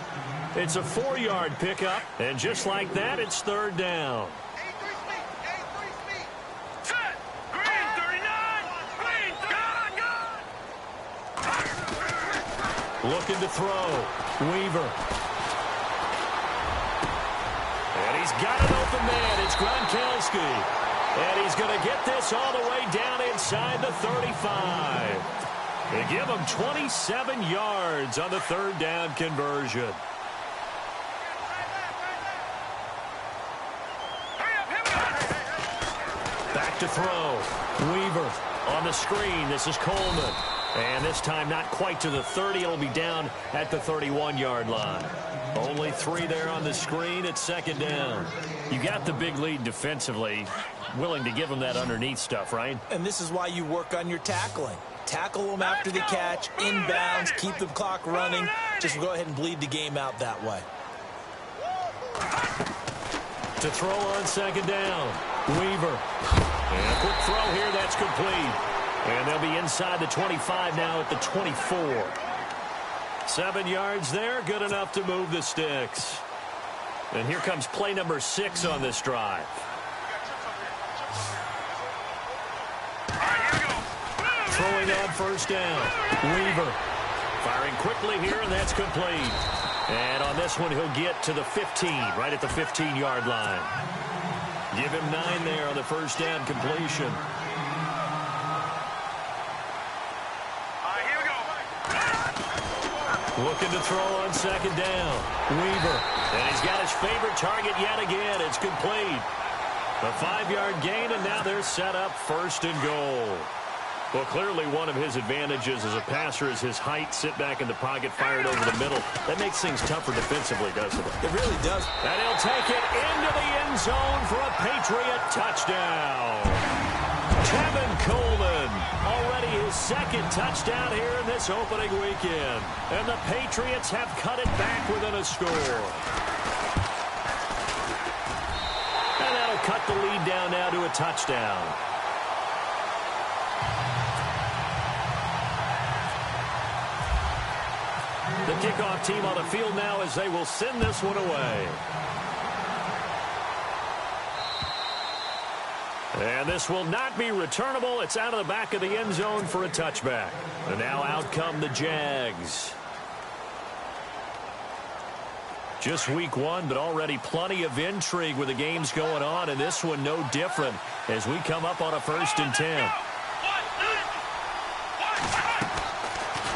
It's a 4-yard pickup, and just like that, it's third down. Looking to throw. Weaver. And he's got an open man. It's Gronkowski. And he's going to get this all the way down inside the 35. They give him 27 yards on the third down conversion. Back to throw. Weaver on the screen. This is Coleman. And this time not quite to the 30. It'll be down at the 31-yard line. Only 3 there on the screen at second down. You got the big lead defensively. Willing to give them that underneath stuff, right? And this is why you work on your tackling. Tackle them after the catch, inbounds, keep the clock running. Just go ahead and bleed the game out that way. To throw on second down. Weaver. And a quick throw here. That's complete. And they'll be inside the 25 now at the 24. 7 yards there. Good enough to move the sticks. And here comes play number 6 on this drive. Throwing on first down. Weaver. Firing quickly here, and that's complete. And on this one, he'll get to the 15, right at the 15-yard line. Give him 9 there on the first down completion. Looking to throw on second down. Weaver. And he's got his favorite target yet again. It's complete. A 5-yard gain, and now they're set up first and goal. Well, clearly one of his advantages as a passer is his height. Sit back in the pocket, fired over the middle. That makes things tougher defensively, doesn't it? It really does. And he'll take it into the end zone for a Patriot touchdown. Tevin Coleman, already his second touchdown here in this opening weekend. And the Patriots have cut it back within a score. And that'll cut the lead down now to a touchdown. The kickoff team on the field now as they will send this one away. And this will not be returnable. It's out of the back of the end zone for a touchback. And now out come the Jags. Just week one, but already plenty of intrigue with the games going on, and this one no different as we come up on a 1st and 10.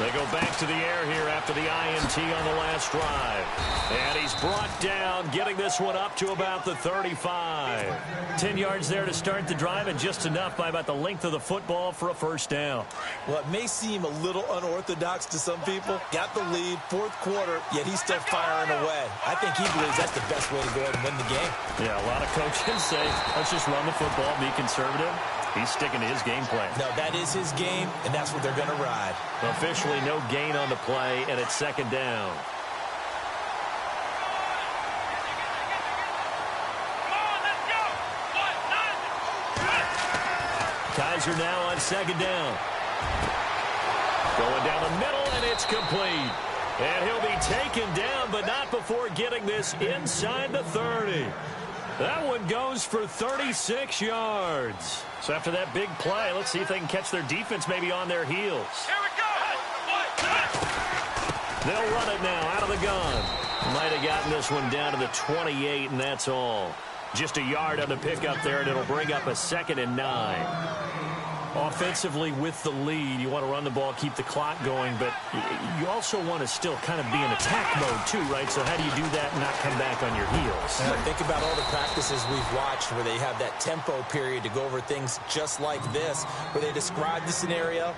They go back to the air here after the INT on the last drive. And he's brought down, getting this one up to about the 35. 10 yards there to start the drive, and just enough by about the length of the football for a 1st down. Well, it may seem a little unorthodox to some people. Got the lead, 4th quarter, yet he's still firing away. I think he believes that's the best way to go ahead and win the game. Yeah, a lot of coaches say, let's just run the football, be conservative. He's sticking to his game plan. No, that is his game, and that's what they're going to ride. Officially no gain on the play, and it's 2nd down. Kizer now on 2nd down. Going down the middle, and it's complete. And he'll be taken down, but not before getting this inside the 30. That one goes for 36 yards. So after that big play, let's see if they can catch their defense maybe on their heels. Here we go. They'll run it now out of the gun. Might have gotten this one down to the 28, and that's all. Just a yard on the pickup there, and it'll bring up a 2nd and 9. Offensively with the lead, you want to run the ball, keep the clock going, but you also want to still kind of be in attack mode too, right? So how do you do that and not come back on your heels? Think about all the practices we've watched where they have that tempo period to go over things just like this, where they describe the scenario,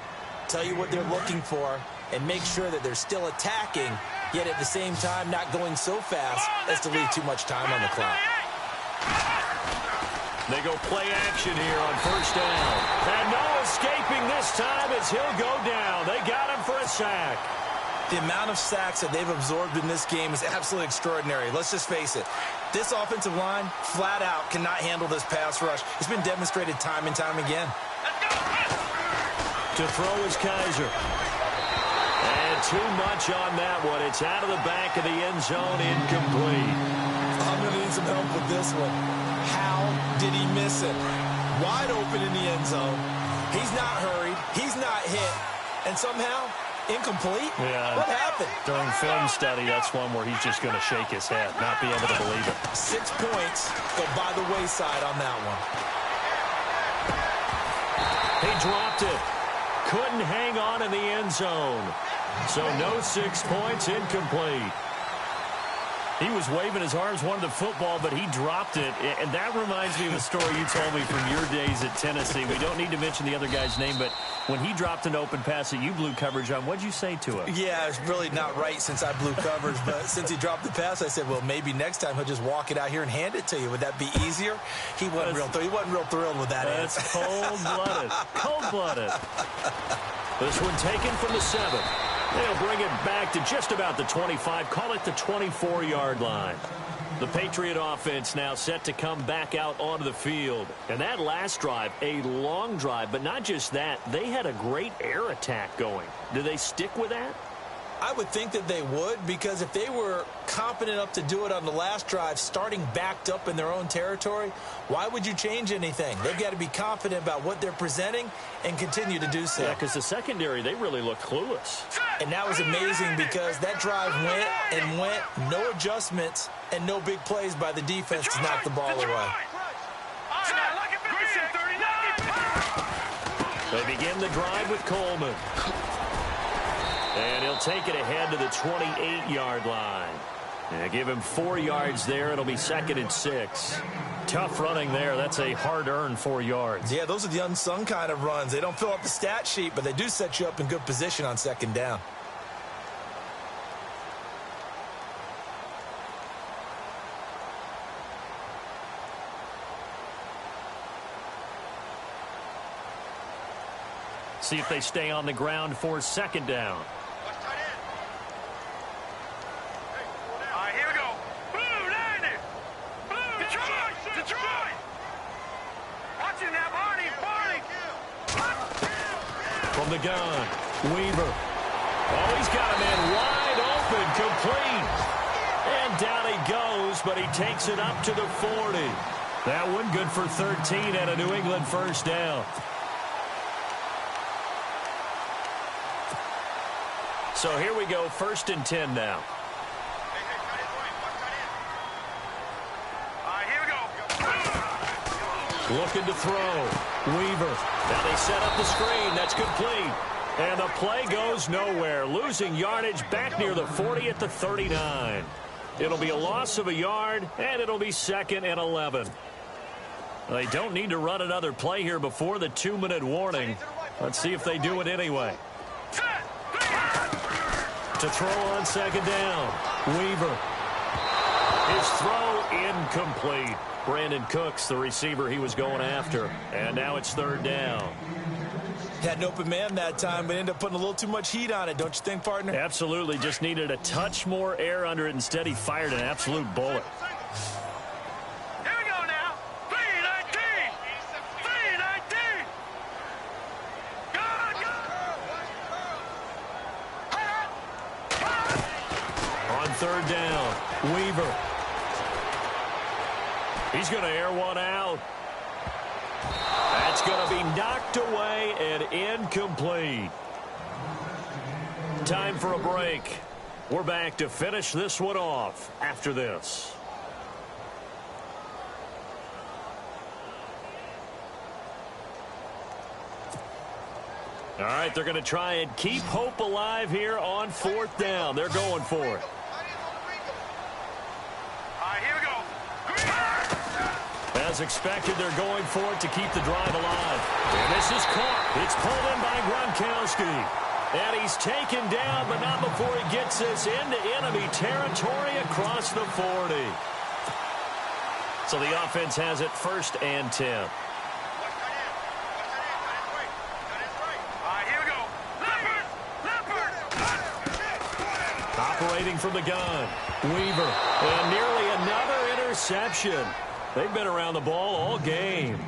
tell you what they're looking for, and make sure that they're still attacking, yet at the same time not going so fast as to leave too much time on the clock. They go play action here on 1st down. And no escaping this time as he'll go down. They got him for a sack. The amount of sacks that they've absorbed in this game is absolutely extraordinary. Let's just face it. This offensive line, flat out, cannot handle this pass rush. It's been demonstrated time and time again. To throw is Kizer. And too much on that one. It's out of the back of the end zone, incomplete. I'm going to need some help with this one. How did he miss it? Wide open in the end zone. He's not hurried. He's not hit. And somehow, incomplete? Yeah. What happened? During film study, that's one where he's just going to shake his head, not be able to believe it. 6 points go by the wayside on that one. He dropped it. Couldn't hang on in the end zone. So no 6 points, incomplete. He was waving his arms, wanted the football, but he dropped it. And that reminds me of a story you told me from your days at Tennessee. We don't need to mention the other guy's name, but when he dropped an open pass that you blew coverage on, what'd you say to him? Yeah, it's really not right since I blew coverage, but since he dropped the pass, I said, well, maybe next time he'll just walk it out here and hand it to you. Would that be easier? He wasn't real thrilled with that answer. answer. Cold-blooded. Cold-blooded. This one taken from the 7. They'll bring it back to just about the 25. Call it the 24-yard line. The Patriot offense now set to come back out onto the field. And that last drive, a long drive, but not just that. They had a great air attack going. Do they stick with that? I would think that they would, because if they were competent enough to do it on the last drive, starting backed up in their own territory, why would you change anything? They've got to be confident about what they're presenting and continue to do so. Yeah, because the secondary, they really look clueless. And that was amazing because that drive went and went, no adjustments, and no big plays by the defense to knock the ball away. They begin the drive with Coleman. And he'll take it ahead to the 28-yard line. Yeah, give him 4 yards there. It'll be 2nd and 6. Tough running there. That's a hard-earned 4 yards. Yeah, those are the unsung kind of runs. They don't fill up the stat sheet, but they do set you up in good position on 2nd down. See if they stay on the ground for 2nd down. From the gun, Weaver. Oh, he's got a man wide open, complete. And down he goes, but he takes it up to the 40. That one good for 13 and a New England 1st down. So here we go, 1st and 10 now. Looking to throw. Weaver. Now they set up the screen. That's complete. And the play goes nowhere. Losing yardage back near the 40 at the 39. It'll be a loss of a yard, and it'll be 2nd and 11. They don't need to run another play here before the 2-minute warning. Let's see if they do it anyway. To throw on 2nd down. Weaver. His throw incomplete. Brandon Cooks, the receiver he was going after. And now it's 3rd down. Had an open man that time, but ended up putting a little too much heat on it, don't you think, partner? Absolutely. Just needed a touch more air under it. Instead, he fired an absolute bullet. Here we go now. 3-19. 3-19. Go, go. On 3rd down, Weaver. He's going to air one out. That's going to be knocked away and incomplete. Time for a break. We're back to finish this one off after this. All right, they're going to try and keep hope alive here on 4th down. They're going for it. All right, here we go. As expected, they're going for it to keep the drive alive. And this is caught. It's pulled in by Gronkowski. And he's taken down, but not before he gets this into enemy territory across the 40. So the offense has it 1st and 10. All right, here we go. Leopard. Operating from the gun. Weaver. And nearly another interception. They've been around the ball all game.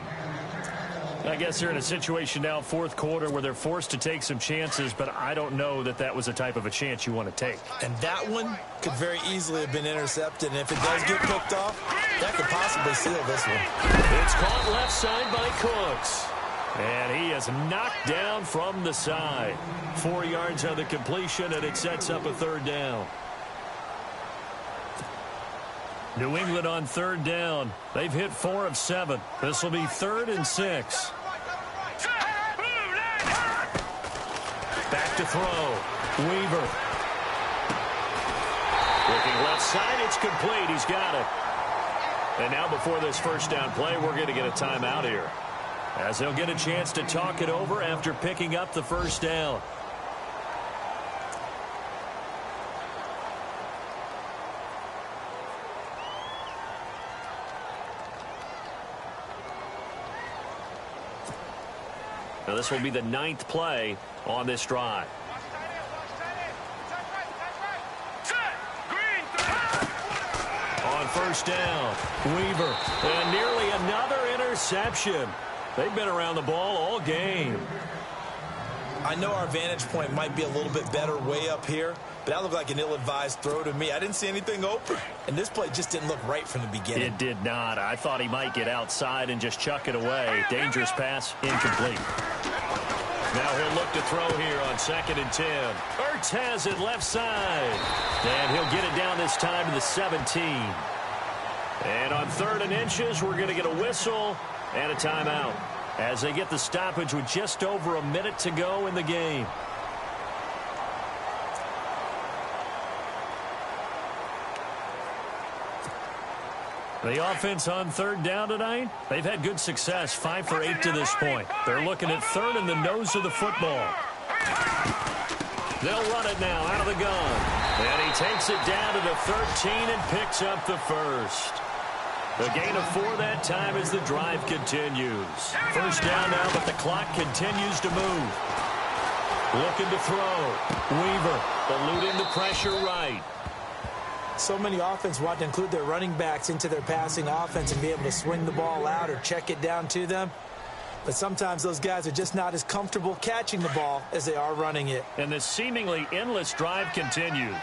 I guess they're in a situation now, 4th quarter, where they're forced to take some chances, but I don't know that that was the type of a chance you want to take. And that one could very easily have been intercepted, and if it does get picked off, that could possibly seal this one. It's caught left side by Cooks. And he is knocked down from the side. 4 yards on the completion, and it sets up a 3rd down. New England on 3rd down. They've hit 4 of 7. This will be 3rd and 6. Back to throw. Weaver. Looking left side. It's complete. He's got it. And now before this 1st down play, we're going to get a timeout here, as they'll get a chance to talk it over after picking up the 1st down. Now this will be the 9th play on this drive. On 1st down, Weaver. And nearly another interception. They've been around the ball all game. I know our vantage point might be a little bit better way up here, but that looked like an ill-advised throw to me. I didn't see anything open, and this play just didn't look right from the beginning. It did not. I thought he might get outside and just chuck it away. Dangerous pass, incomplete. Now he'll look to throw here on 2nd and 10. Ertz has it left side. And he'll get it down this time to the 17. And on 3rd and inches, we're going to get a whistle and a timeout as they get the stoppage with just over a minute to go in the game. The offense on 3rd down tonight, they've had good success, 5 for 8 to this point. They're looking at 3rd in the nose of the football. They'll run it now out of the gun. And he takes it down to the 13 and picks up the 1st. The gain of 4 that time as the drive continues. 1st down now, but the clock continues to move. Looking to throw. Weaver eluding the pressure right. So many offenses want to include their running backs into their passing offense and be able to swing the ball out or check it down to them. But sometimes those guys are just not as comfortable catching the ball as they are running it. And this seemingly endless drive continues.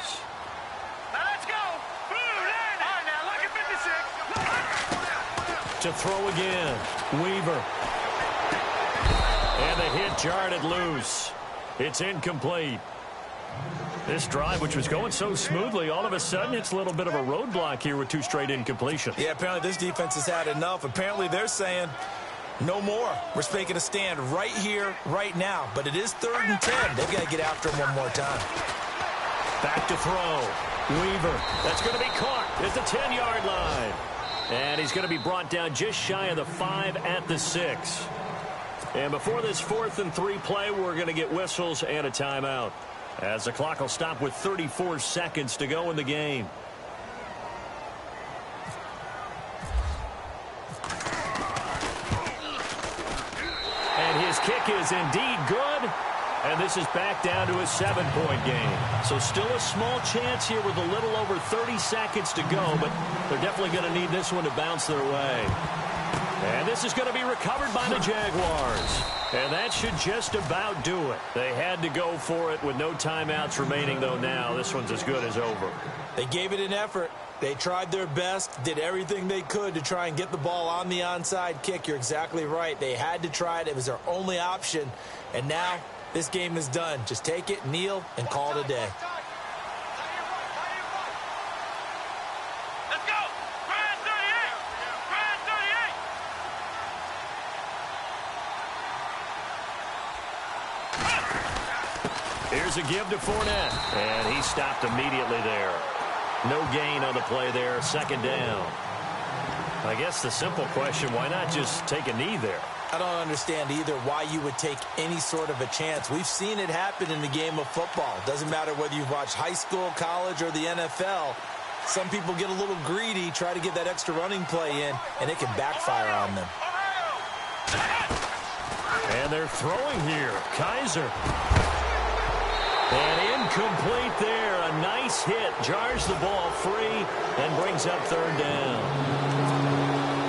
Now let's go. All right, now look at 56. To throw again. Weaver. And the hit jarred it loose. It's incomplete. This drive, which was going so smoothly, all of a sudden it's a little bit of a roadblock here with 2 straight incompletions. Yeah, apparently this defense has had enough. Apparently they're saying, No more. We're making a stand right here, right now. But it is 3rd and 10. They've got to get after him one more time. Back to throw. Weaver. That's going to be caught at the 10-yard line. And he's going to be brought down just shy of the 5 at the 6. And before this 4th and 3 play, we're going to get whistles and a timeout, as the clock will stop with 34 seconds to go in the game. And his kick is indeed good. And this is back down to a 7-point game. So still a small chance here with a little over 30 seconds to go, but they're definitely going to need this one to bounce their way. And this is going to be recovered by the Jaguars. And that should just about do it. They had to go for it with no timeouts remaining, though now this one's as good as over. They gave it an effort. They tried their best, did everything they could to try and get the ball on the onside kick. You're exactly right. They had to try it. It was their only option. And now this game is done. Just take it, kneel, and call it a day. Let's go! Brad 38! Brad 38! Here's a give to Fournette. And he stopped immediately there. No gain on the play there. 2nd down. I guess the simple question, why not just take a knee there? I don't understand either why you would take any sort of a chance. We've seen it happen in the game of football. Doesn't matter whether you've watched high school, college, or the NFL. Some people get a little greedy, try to get that extra running play in, and it can backfire on them. And they're throwing here. Kaiser. And incomplete there. A nice hit. Jars the ball free and brings up 3rd down.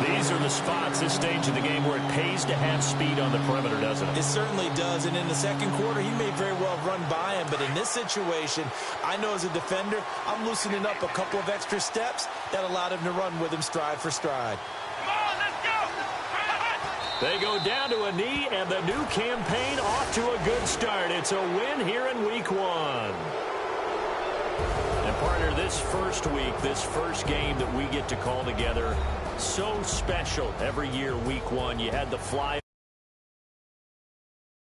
These are the spots, this stage of the game, where it pays to have speed on the perimeter, doesn't it? It certainly does. And in the 2nd quarter, he may very well run by him. But in this situation, I know as a defender, I'm loosening up a couple of extra steps that allowed him to run with him stride for stride. Come on, let's go! They go down to a knee, and the new campaign off to a good start. It's a win here in Week 1. And partner, this first week, this first game that we get to call together, so special every year, Week 1. You had the fly